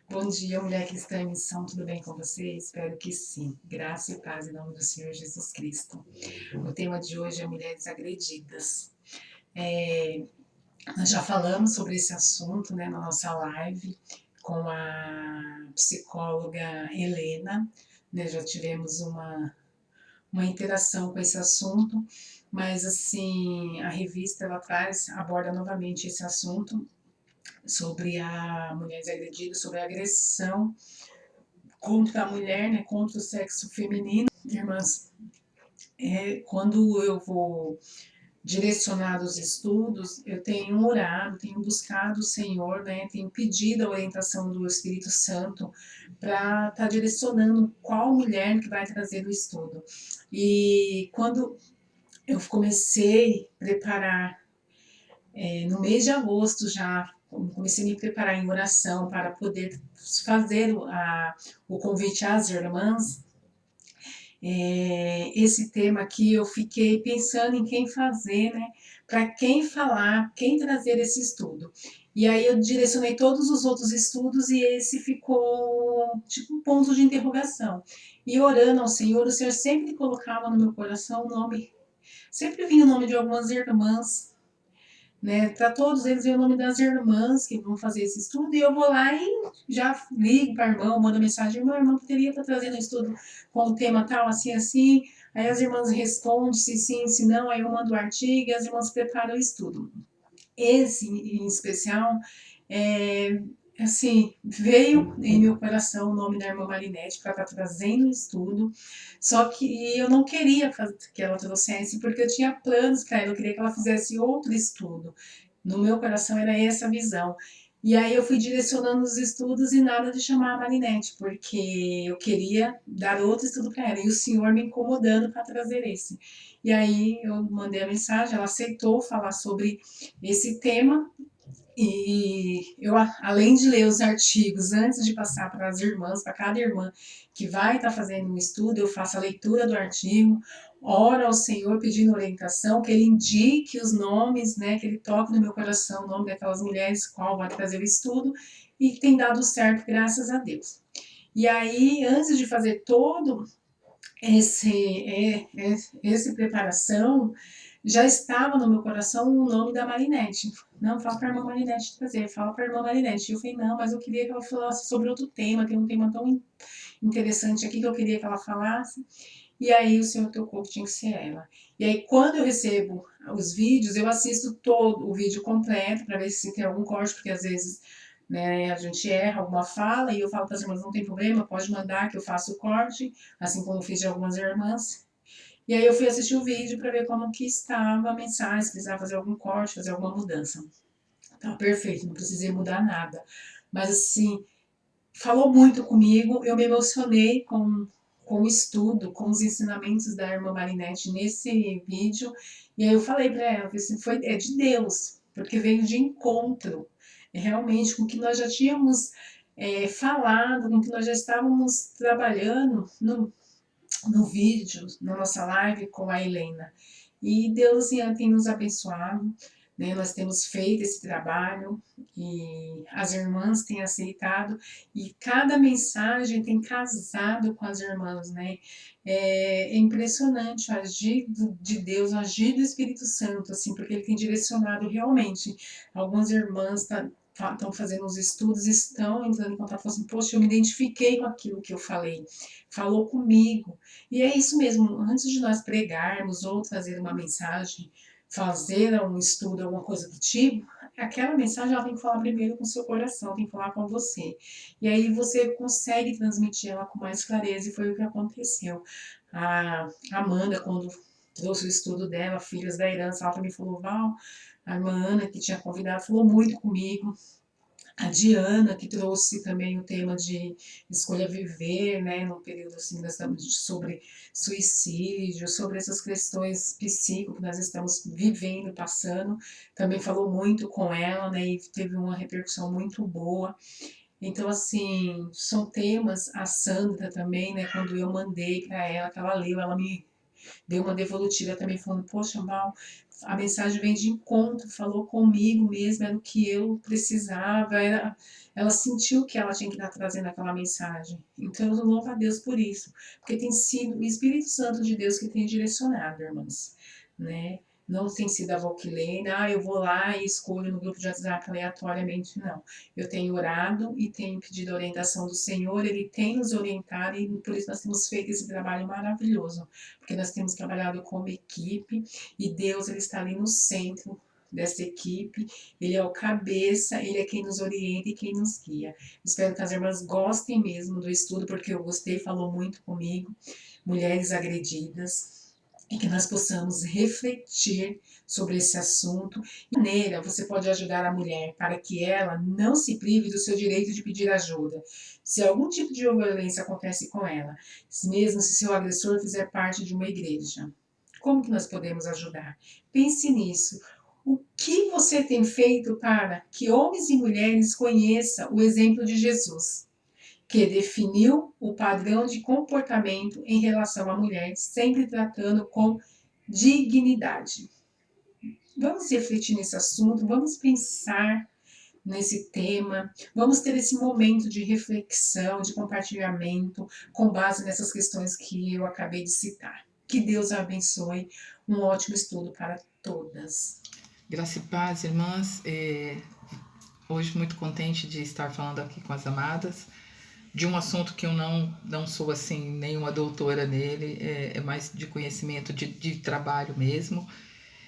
Bom dia, mulher cristã em missão, tudo bem com você? Espero que sim. Graça e paz em nome do Senhor Jesus Cristo. O tema de hoje é mulheres agredidas. Nós já falamos sobre esse assunto, né, na nossa live com a psicóloga Helena, né, já tivemos uma interação com esse assunto, mas assim, a revista ela aborda novamente esse assunto sobre a mulheres agredidas, sobre a agressão contra a mulher, né, contra o sexo feminino. Irmãs, quando eu vou direcionar os estudos, eu tenho orado, tenho buscado o Senhor, né, tenho pedido a orientação do Espírito Santo para estar direcionando qual mulher que vai trazer o estudo. E quando eu comecei a preparar, no mês de agosto já, comecei a me preparar em oração para poder fazer o convite às irmãs. Esse tema aqui eu fiquei pensando em quem fazer, né? Para quem falar, quem trazer esse estudo. E aí eu direcionei todos os outros estudos e esse ficou tipo um ponto de interrogação. E orando ao Senhor, o Senhor sempre colocava no meu coração o nome, sempre vinha o nome de algumas irmãs, né? Para todos eles vem o nome das irmãs que vão fazer esse estudo, e eu vou lá e já ligo para a irmã, mando mensagem: meu irmão poderia estar trazendo um estudo com o tema tal, assim, assim. Aí as irmãs respondem se sim, se não, aí eu mando o artigo e as irmãs preparam o estudo. Esse, em especial, é, assim, veio em meu coração o nome da irmã Marinette para estar trazendo o estudo, só que eu não queria que ela trouxesse, porque eu tinha planos para ela, eu queria que ela fizesse outro estudo. No meu coração era essa a visão. E aí eu fui direcionando os estudos e nada de chamar a Marinette, porque eu queria dar outro estudo para ela, e o Senhor me incomodando para trazer esse. E aí eu mandei a mensagem, ela aceitou falar sobre esse tema, e eu, além de ler os artigos antes de passar para as irmãs, para cada irmã que vai estar fazendo um estudo, eu faço a leitura do artigo, oro ao Senhor pedindo orientação, que Ele indique os nomes, né, que Ele toque no meu coração o nome daquelas mulheres, qual vai trazer o estudo, e tem dado certo, graças a Deus. E aí, antes de fazer todo esse preparação, já estava no meu coração o nome da Marinette. Não, fala para a irmã Marinette trazer, fala para a irmã Marinette. E eu falei, não, mas eu queria que ela falasse sobre outro tema, tem um tema tão interessante aqui que eu queria que ela falasse. E aí o Senhor tocou que tinha que ser ela. E aí quando eu recebo os vídeos, eu assisto todo o vídeo completo para ver se tem algum corte, porque às vezes, né, a gente erra alguma fala e eu falo para as irmãs, não tem problema, pode mandar que eu faço o corte, assim como eu fiz de algumas irmãs. E aí eu fui assistir o vídeo para ver como que estava a mensagem, se precisava fazer algum corte, fazer alguma mudança. Tá perfeito, não precisei mudar nada. Mas assim, falou muito comigo, eu me emocionei com o estudo, com os ensinamentos da irmã Marinette nesse vídeo. E aí eu falei para ela, assim, é de Deus, porque veio de encontro, realmente, com o que nós já tínhamos falado, com o que nós já estávamos trabalhando no vídeo, na nossa live com a Helena. E Deus tem nos abençoado, né? Nós temos feito esse trabalho e as irmãs têm aceitado e cada mensagem tem casado com as irmãs, né? É impressionante o agir de Deus, o agir do Espírito Santo, assim, porque ele tem direcionado realmente. Algumas irmãs estão fazendo os estudos, estão entrando em contato, falando assim, poxa, eu me identifiquei com aquilo que eu falei, falou comigo. E é isso mesmo, antes de nós pregarmos ou trazer uma mensagem, fazer um estudo, alguma coisa do tipo, aquela mensagem ela tem que falar primeiro com o seu coração, tem que falar com você. E aí você consegue transmitir ela com mais clareza, e foi o que aconteceu. A Amanda, quando trouxe o estudo dela, Filhas da Herança, ela também falou, Val, a irmã Ana, que tinha convidado, falou muito comigo. A Diana, que trouxe também o tema de escolha viver, né, no período assim, sobre suicídio, sobre essas questões psíquicas que nós estamos vivendo, passando, também falou muito com ela, né, e teve uma repercussão muito boa. Então, assim, são temas, a Sandra também, né, quando eu mandei para ela, que ela leu, ela me Deu uma devolutiva também falando, poxa, Val, a mensagem vem de encontro, falou comigo mesmo, era o que eu precisava, ela sentiu que ela tinha que estar trazendo aquela mensagem. Então eu louvo a Deus por isso, porque tem sido o Espírito Santo de Deus que tem direcionado, irmãs, né? Não tem sido a Valquilene, eu vou lá e escolho no grupo de WhatsApp aleatoriamente, não. Eu tenho orado e tenho pedido a orientação do Senhor, Ele tem nos orientado e por isso nós temos feito esse trabalho maravilhoso, porque nós temos trabalhado como equipe e Deus Ele está ali no centro dessa equipe, Ele é o cabeça, Ele é quem nos orienta e quem nos guia. Espero que as irmãs gostem mesmo do estudo, porque eu gostei, falou muito comigo, mulheres agredidas, e que nós possamos refletir sobre esse assunto. E maneira você pode ajudar a mulher para que ela não se prive do seu direito de pedir ajuda. Se algum tipo de violência acontece com ela, mesmo se seu agressor fizer parte de uma igreja, como que nós podemos ajudar? Pense nisso. O que você tem feito para que homens e mulheres conheçam o exemplo de Jesus, que definiu o padrão de comportamento em relação à mulher, sempre tratando com dignidade? Vamos refletir nesse assunto, vamos pensar nesse tema, vamos ter esse momento de reflexão, de compartilhamento, com base nessas questões que eu acabei de citar. Que Deus abençoe, um ótimo estudo para todas. Graça e paz, irmãs. Hoje muito contente de estar falando aqui com as amadas de um assunto que eu não sou assim nenhuma doutora nele, é mais de conhecimento de trabalho mesmo,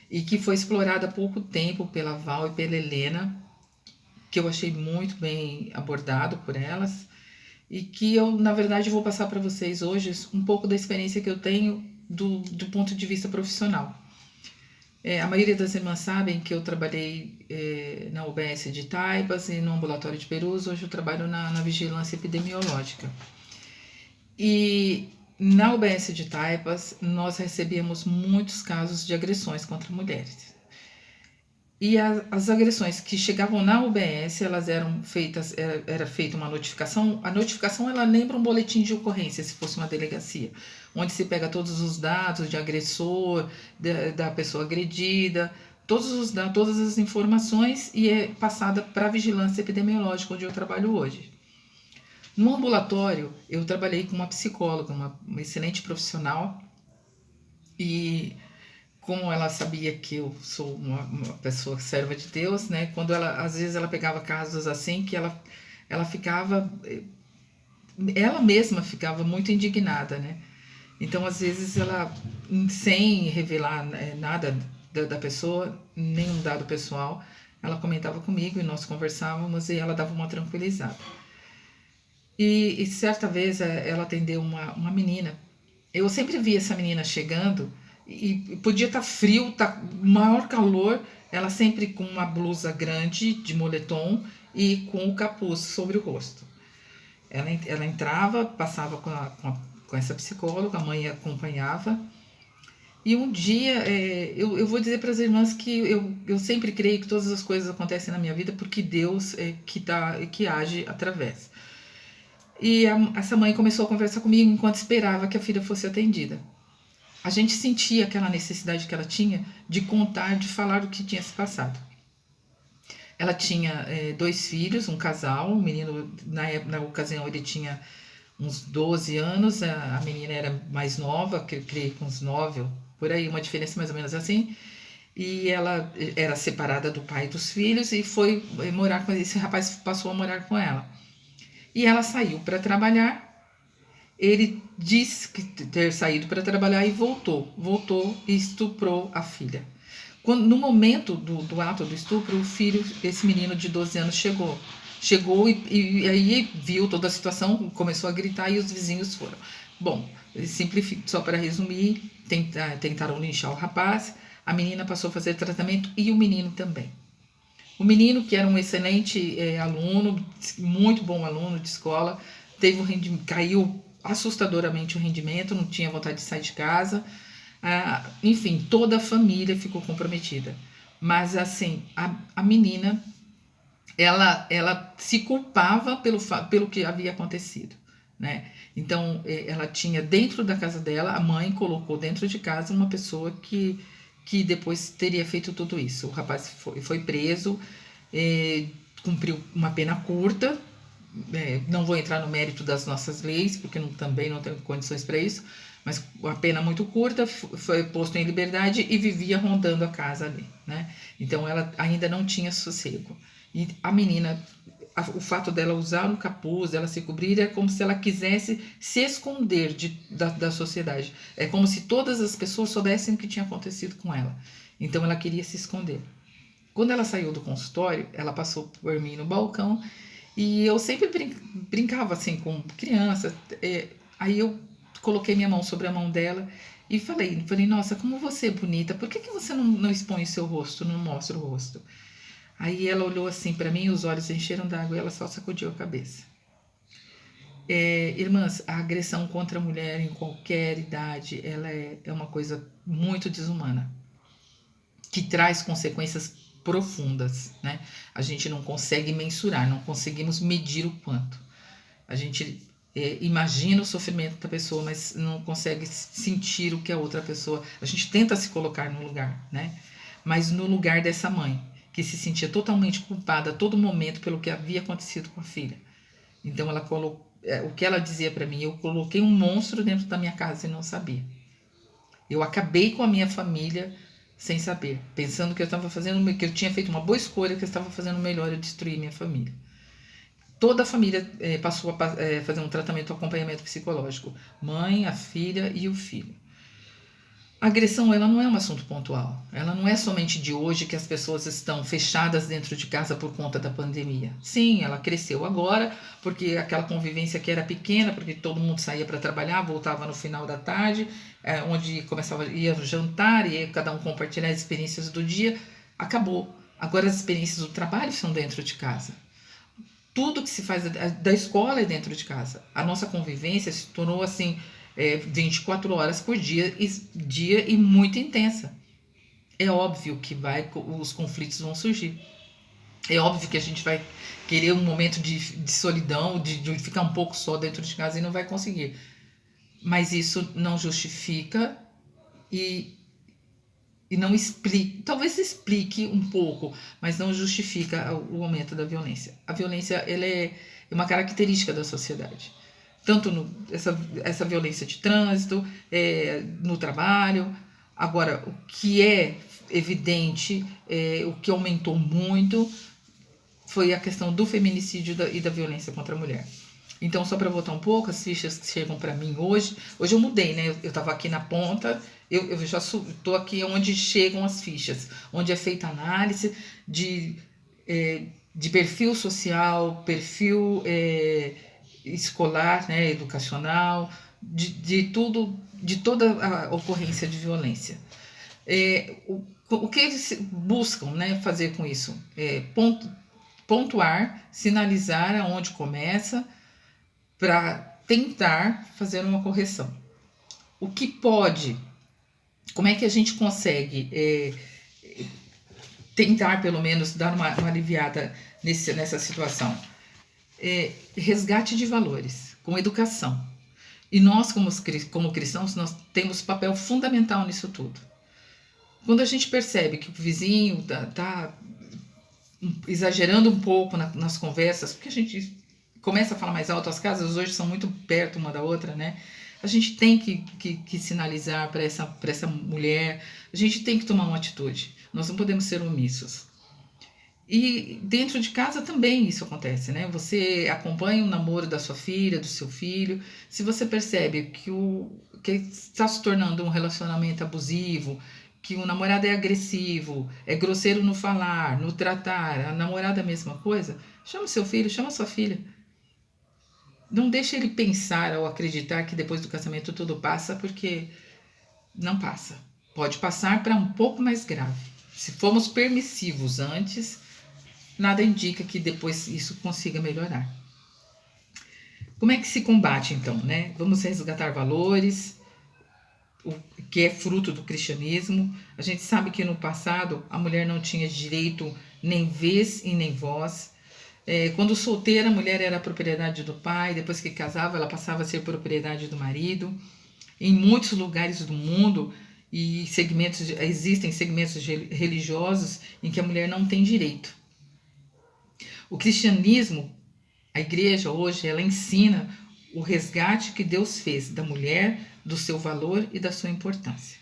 e que foi explorado há pouco tempo pela Val e pela Helena, que eu achei muito bem abordado por elas, e que eu, na verdade, vou passar para vocês hoje um pouco da experiência que eu tenho do ponto de vista profissional. A maioria das irmãs sabem que eu trabalhei na UBS de Taipas e no ambulatório de Perus. Hoje eu trabalho na vigilância epidemiológica. E na UBS de Taipas nós recebíamos muitos casos de agressões contra mulheres. E as agressões que chegavam na UBS, elas eram feitas, era feita uma notificação. A notificação, ela lembra um boletim de ocorrência, se fosse uma delegacia, onde se pega todos os dados de agressor, da pessoa agredida, todas as informações, e é passada para a vigilância epidemiológica, onde eu trabalho hoje. No ambulatório, eu trabalhei com uma psicóloga, uma excelente profissional, e como ela sabia que eu sou uma pessoa serva de Deus, né? Quando às vezes ela pegava casos assim que ela ficava, ela mesma ficava muito indignada, né? Então às vezes ela, sem revelar nada da pessoa, nenhum dado pessoal, ela comentava comigo e nós conversávamos e ela dava uma tranquilizada. E certa vez ela atendeu uma menina. Eu sempre via essa menina chegando e podia estar frio, maior calor, ela sempre com uma blusa grande de moletom e com o capuz sobre o rosto. Ela entrava, passava com essa psicóloga, a mãe acompanhava. E um dia, eu vou dizer para as irmãs que eu sempre creio que todas as coisas acontecem na minha vida porque Deus que age através. E essa mãe começou a conversar comigo enquanto esperava que a filha fosse atendida. A gente sentia aquela necessidade que ela tinha de contar, de falar o que tinha se passado. Ela tinha 2 filhos, um casal, o menino, na ocasião, ele tinha uns 12 anos, a menina era mais nova, que eu criei com uns 9, por aí, uma diferença mais ou menos assim, e ela era separada do pai e dos filhos e foi morar com esse rapaz, passou a morar com ela. E ela saiu para trabalhar. Ele disse que ter saído para trabalhar e voltou e estuprou a filha. No momento do ato do estupro, o filho, esse menino de 12 anos, chegou e aí viu toda a situação, começou a gritar e os vizinhos foram. Bom, só para resumir, tentaram linchar o rapaz, a menina passou a fazer tratamento e o menino também. O menino, que era um excelente aluno, muito bom aluno de escola, caiu assustadoramente o rendimento, não tinha vontade de sair de casa. Enfim, toda a família ficou comprometida. Mas, assim, a menina, ela se culpava pelo que havia acontecido. né? Então, ela tinha dentro da casa dela, a mãe colocou dentro de casa uma pessoa que depois teria feito tudo isso. O rapaz foi preso, cumpriu uma pena curta. Não vou entrar no mérito das nossas leis, porque também não tenho condições para isso, mas uma pena muito curta, foi posto em liberdade e vivia rondando a casa ali, né? Então ela ainda não tinha sossego. E a menina, o fato dela usar um capuz, dela se cobrir, é como se ela quisesse se esconder da sociedade. É como se todas as pessoas soubessem o que tinha acontecido com ela. Então ela queria se esconder. Quando ela saiu do consultório, ela passou por mim no balcão e eu sempre brincava assim com criança. Aí eu coloquei minha mão sobre a mão dela e falei, nossa, como você é bonita, por que você não expõe o seu rosto, não mostra o rosto? Aí ela olhou assim para mim, os olhos encheram d'água e ela só sacudiu a cabeça. Irmãs, a agressão contra a mulher em qualquer idade, ela é uma coisa muito desumana, que traz consequências profundas, né? A gente não consegue mensurar, não conseguimos medir o quanto. A gente imagina o sofrimento da pessoa, mas não consegue sentir o que a outra pessoa... A gente tenta se colocar no lugar, né? Mas no lugar dessa mãe, que se sentia totalmente culpada a todo momento pelo que havia acontecido com a filha. Então ela colocou... O que ela dizia para mim, eu coloquei um monstro dentro da minha casa e não sabia. Eu acabei com a minha família sem saber, pensando que eu estava fazendo, que eu tinha feito uma boa escolha, que eu estava fazendo melhor, eu destruí minha família. Toda a família passou a fazer um tratamento, um acompanhamento psicológico. Mãe, a filha e o filho. A agressão, ela não é um assunto pontual. Ela não é somente de hoje que as pessoas estão fechadas dentro de casa por conta da pandemia. Sim, ela cresceu agora, porque aquela convivência que era pequena, porque todo mundo saía para trabalhar, voltava no final da tarde, onde ia jantar e cada um compartilhar as experiências do dia, acabou. Agora as experiências do trabalho são dentro de casa. Tudo que se faz da escola é dentro de casa. A nossa convivência se tornou assim 24 horas por dia e muito intensa. É óbvio que os conflitos vão surgir. É óbvio que a gente vai querer um momento de solidão, de ficar um pouco só dentro de casa e não vai conseguir. Mas isso não justifica e não explica, talvez explique um pouco, mas não justifica o aumento da violência. A violência ela é uma característica da sociedade. Tanto essa violência de trânsito, no trabalho. Agora, o que é evidente, o que aumentou muito, foi a questão do feminicídio e da violência contra a mulher. Então, só para voltar um pouco, as fichas que chegam para mim hoje eu mudei, né? Eu estava aqui na ponta, eu já estou aqui onde chegam as fichas, onde é feita análise de perfil social, perfil escolar, né, educacional, de tudo, de toda a ocorrência de violência. O que eles buscam, né, fazer com isso? Pontuar, sinalizar aonde começa, para tentar fazer uma correção. O que pode, como é que a gente consegue tentar pelo menos dar uma aliviada nessa situação? Resgate de valores, com educação. E nós, como cristãos, nós temos papel fundamental nisso tudo. Quando a gente percebe que o vizinho está exagerando um pouco nas conversas, porque a gente começa a falar mais alto, as casas hoje são muito perto uma da outra, né? A gente tem que sinalizar para essa mulher, a gente tem que tomar uma atitude, nós não podemos ser omissos. E dentro de casa também isso acontece, né? Você acompanha o namoro da sua filha, do seu filho, se você percebe que está se tornando um relacionamento abusivo, que o namorado é agressivo, é grosseiro no falar, no tratar, a namorada é a mesma coisa, chama seu filho, chama sua filha. Não deixe ele pensar ou acreditar que depois do casamento tudo passa, porque não passa. Pode passar para um pouco mais grave. Se formos permissivos antes, nada indica que depois isso consiga melhorar. Como é que se combate, então, né? Vamos resgatar valores, o que é fruto do cristianismo. A gente sabe que no passado a mulher não tinha direito nem vez e nem voz. Quando solteira, a mulher era propriedade do pai, depois que casava, ela passava a ser propriedade do marido. Em muitos lugares do mundo e existem segmentos religiosos em que a mulher não tem direito. O cristianismo, a igreja hoje, ela ensina o resgate que Deus fez da mulher, do seu valor e da sua importância.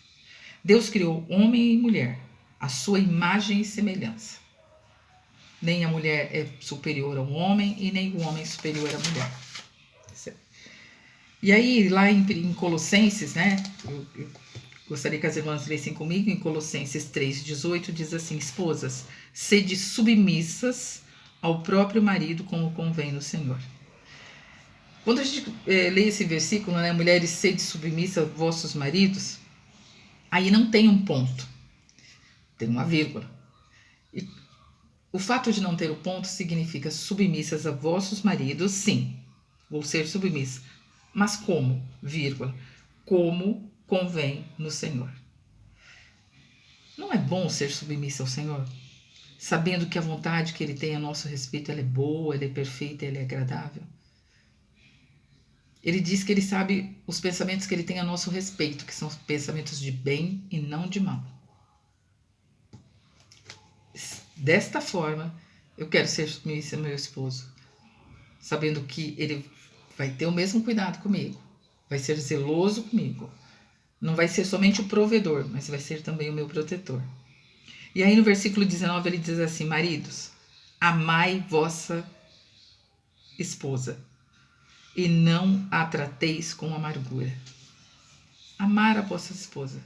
Deus criou homem e mulher, a sua imagem e semelhança. Nem a mulher é superior ao homem e nem o homem superior à mulher. E aí, lá em Colossenses, né? Eu gostaria que as irmãs lessem comigo, em Colossenses 3,18, diz assim: esposas, sede submissas ao próprio marido, como convém no Senhor. Quando a gente lê esse versículo, né? Mulheres, sede submissas aos vossos maridos, aí não tem um ponto, tem uma vírgula. E o fato de não ter o ponto significa submissas a vossos maridos, sim, vou ser submissa. Mas como? Vírgula. Como convém no Senhor. Não é bom ser submissa ao Senhor? Sabendo que a vontade que Ele tem a nosso respeito, ela é boa, ela é perfeita, ela é agradável. Ele diz que Ele sabe os pensamentos que Ele tem a nosso respeito, que são pensamentos de bem e não de mal. Desta forma, eu quero ser submissa ao meu esposo, sabendo que Ele vai ter o mesmo cuidado comigo, vai ser zeloso comigo. Não vai ser somente o provedor, mas vai ser também o meu protetor. E aí no versículo 19 ele diz assim: maridos, amai vossa esposa e não a trateis com amargura. Amar a vossa esposa.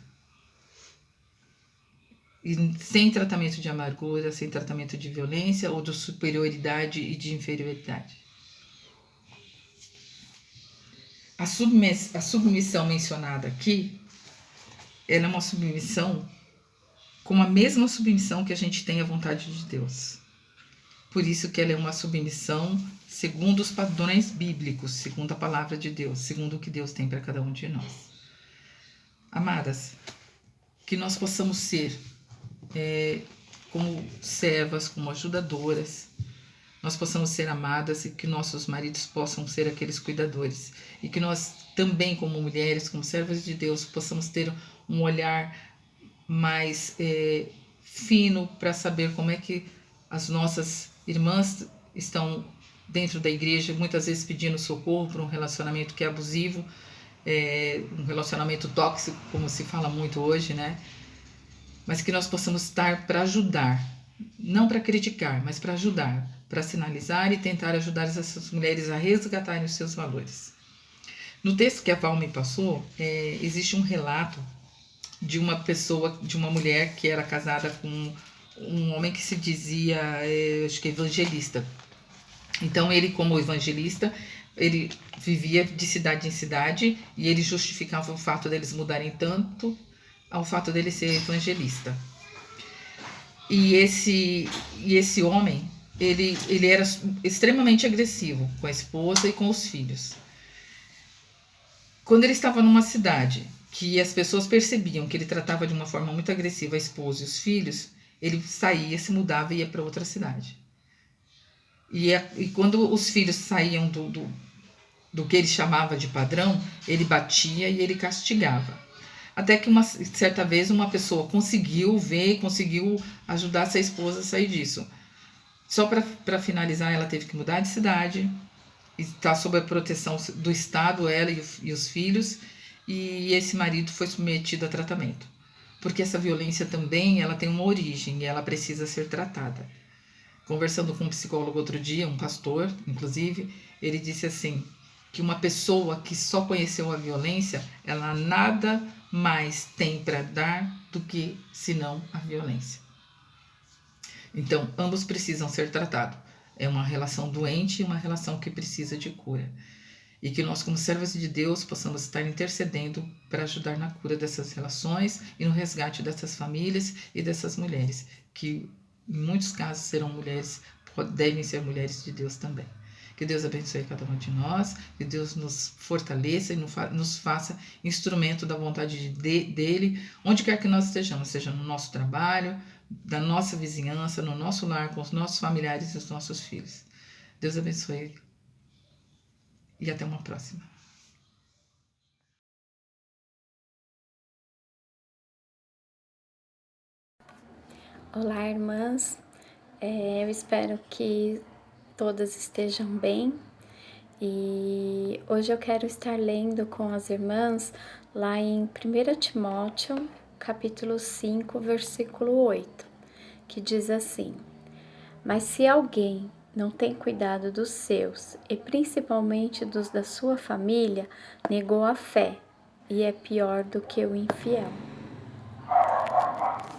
E sem tratamento de amargura, sem tratamento de violência ou de superioridade e de inferioridade. A submissão mencionada aqui, ela é uma submissão com a mesma submissão que a gente tem à vontade de Deus. Por isso que ela é uma submissão segundo os padrões bíblicos, segundo a palavra de Deus, segundo o que Deus tem para cada um de nós. Amadas, que nós possamos ser como servas, como ajudadoras, nós possamos ser amadas e que nossos maridos possam ser aqueles cuidadores. E que nós também, como mulheres, como servas de Deus, possamos ter um olhar mais fino para saber como é que as nossas irmãs estão dentro da igreja, muitas vezes pedindo socorro por um relacionamento que é abusivo, um relacionamento tóxico, como se fala muito hoje, né? Mas que nós possamos estar para ajudar, não para criticar, mas para ajudar, para sinalizar e tentar ajudar essas mulheres a resgatarem os seus valores. No texto que a Val me passou, existe um relato de uma pessoa, de uma mulher que era casada com um homem que se dizia, acho que evangelista. Então ele, como evangelista, ele vivia de cidade em cidade e ele justificava o fato deles mudarem tanto ao fato dele ser evangelista. E esse homem, ele era extremamente agressivo com a esposa e com os filhos. Quando ele estava numa cidade que as pessoas percebiam que ele tratava de uma forma muito agressiva a esposa e os filhos, ele saía, se mudava e ia para outra cidade. E quando os filhos saíam do que ele chamava de padrão, ele batia e ele castigava. Até que certa vez uma pessoa conseguiu ver e conseguiu ajudar essa esposa a sair disso. Só para finalizar, ela teve que mudar de cidade, está sob a proteção do Estado, ela e os filhos, e esse marido foi submetido a tratamento. Porque essa violência também ela tem uma origem e ela precisa ser tratada. Conversando com um psicólogo outro dia, um pastor, inclusive, ele disse assim, que uma pessoa que só conheceu a violência, ela nada mais tem para dar do que senão a violência. Então, ambos precisam ser tratados. É uma relação doente e uma relação que precisa de cura. E que nós, como servas de Deus, possamos estar intercedendo para ajudar na cura dessas relações e no resgate dessas famílias e dessas mulheres, que em muitos casos serão mulheres, devem ser mulheres de Deus também. Que Deus abençoe cada uma de nós, que Deus nos fortaleça e nos faça instrumento da vontade dEle, onde quer que nós estejamos, seja no nosso trabalho, da nossa vizinhança, no nosso lar, com os nossos familiares e os nossos filhos. Deus abençoe e até uma próxima. Olá, irmãs. Eu espero que todas estejam bem. E hoje eu quero estar lendo com as irmãs lá em 1 Timóteo, capítulo 5, versículo 8, que diz assim: Mas se alguém não tem cuidado dos seus, e principalmente dos da sua família, negou a fé e é pior do que o infiel.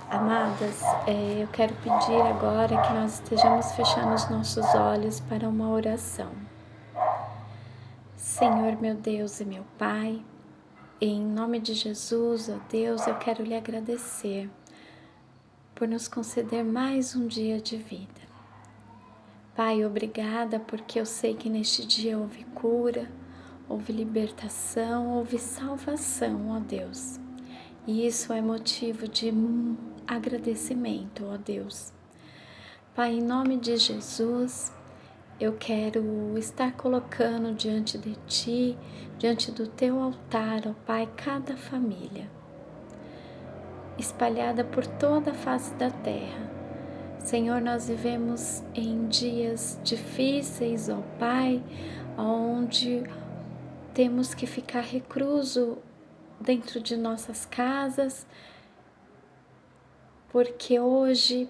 Amadas, eu quero pedir agora que nós estejamos fechando os nossos olhos para uma oração. Senhor, meu Deus e meu Pai, em nome de Jesus, ó Deus, eu quero lhe agradecer por nos conceder mais um dia de vida. Pai, obrigada porque eu sei que neste dia houve cura, houve libertação, houve salvação, ó Deus. E isso é motivo de agradecimento, ó Deus. Pai, em nome de Jesus, eu quero estar colocando diante de Ti, diante do Teu altar, ó Pai, cada família, espalhada por toda a face da terra. Senhor, nós vivemos em dias difíceis, ó Pai, onde temos que ficar recluso dentro de nossas casas, porque hoje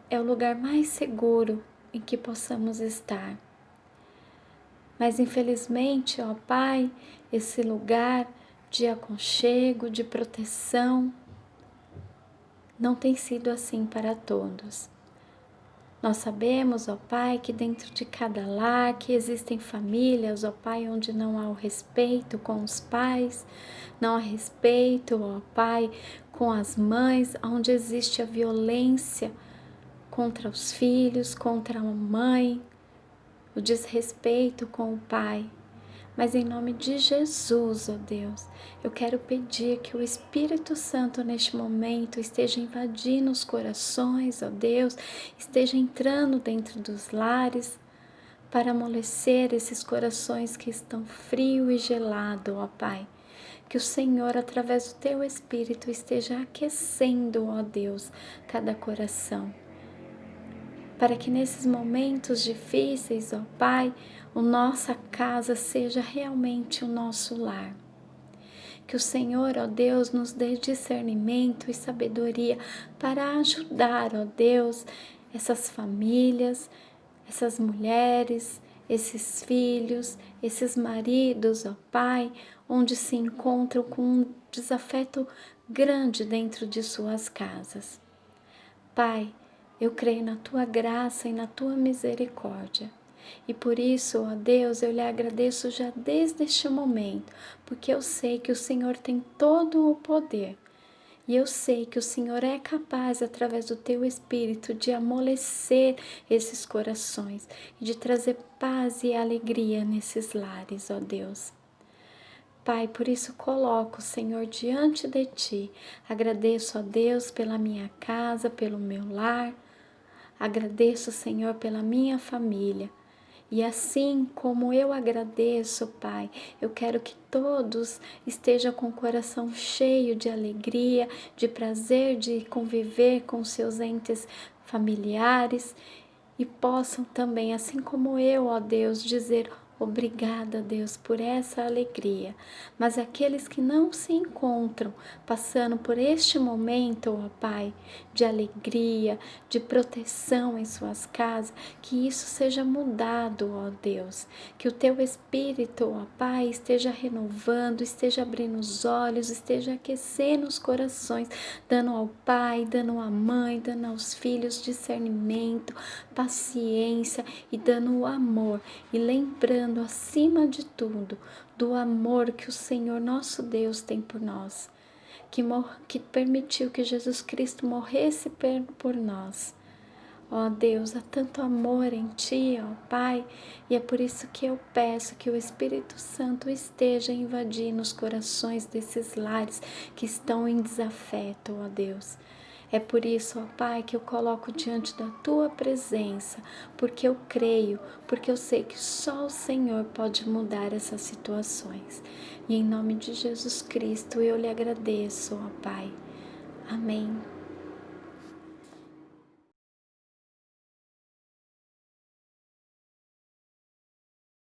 é o lugar mais seguro em que possamos estar. Mas infelizmente, ó Pai, esse lugar de aconchego, de proteção, não tem sido assim para todos. Nós sabemos, ó Pai, que dentro de cada lar, que existem famílias, ó Pai, onde não há o respeito com os pais, não há respeito, ó Pai, com as mães, onde existe a violência contra os filhos, contra a mãe, o desrespeito com o pai. Mas em nome de Jesus, ó Deus, eu quero pedir que o Espírito Santo neste momento esteja invadindo os corações, ó Deus, esteja entrando dentro dos lares para amolecer esses corações que estão frio e gelado, ó Pai. Que o Senhor, através do Teu Espírito, esteja aquecendo, ó Deus, cada coração. Para que nesses momentos difíceis, ó Pai, a nossa casa seja realmente o nosso lar. Que o Senhor, ó Deus, nos dê discernimento e sabedoria para ajudar, ó Deus, essas famílias, essas mulheres, esses filhos, esses maridos, ó Pai, onde se encontram com um desafeto grande dentro de suas casas. Pai, eu creio na Tua graça e na Tua misericórdia. E por isso, ó Deus, eu lhe agradeço já desde este momento, porque eu sei que o Senhor tem todo o poder. E eu sei que o Senhor é capaz, através do Teu Espírito, de amolecer esses corações e de trazer paz e alegria nesses lares, ó Deus. Pai, por isso coloco, Senhor, diante de Ti. Agradeço a Deus pela minha casa, pelo meu lar. Agradeço, Senhor, pela minha família. E assim como eu agradeço, Pai, eu quero que todos estejam com o coração cheio de alegria, de prazer de conviver com seus entes familiares e possam também, assim como eu, ó Deus, dizer obrigada, Deus, por essa alegria. Mas aqueles que não se encontram passando por este momento, ó Pai, de alegria, de proteção em suas casas, que isso seja mudado, ó Deus. Que o Teu Espírito, ó Pai, esteja renovando, esteja abrindo os olhos, esteja aquecendo os corações, dando ao pai, dando à mãe, dando aos filhos discernimento, paciência e dando o amor. E lembrando, acima de tudo, do amor que o Senhor nosso Deus tem por nós, que permitiu que Jesus Cristo morresse por nós. Ó Deus, há tanto amor em Ti, ó Pai, e é por isso que eu peço que o Espírito Santo esteja invadindo os corações desses lares que estão em desafeto, ó Deus. É por isso, ó Pai, que eu coloco diante da Tua presença, porque eu creio, porque eu sei que só o Senhor pode mudar essas situações. E em nome de Jesus Cristo eu lhe agradeço, ó Pai. Amém.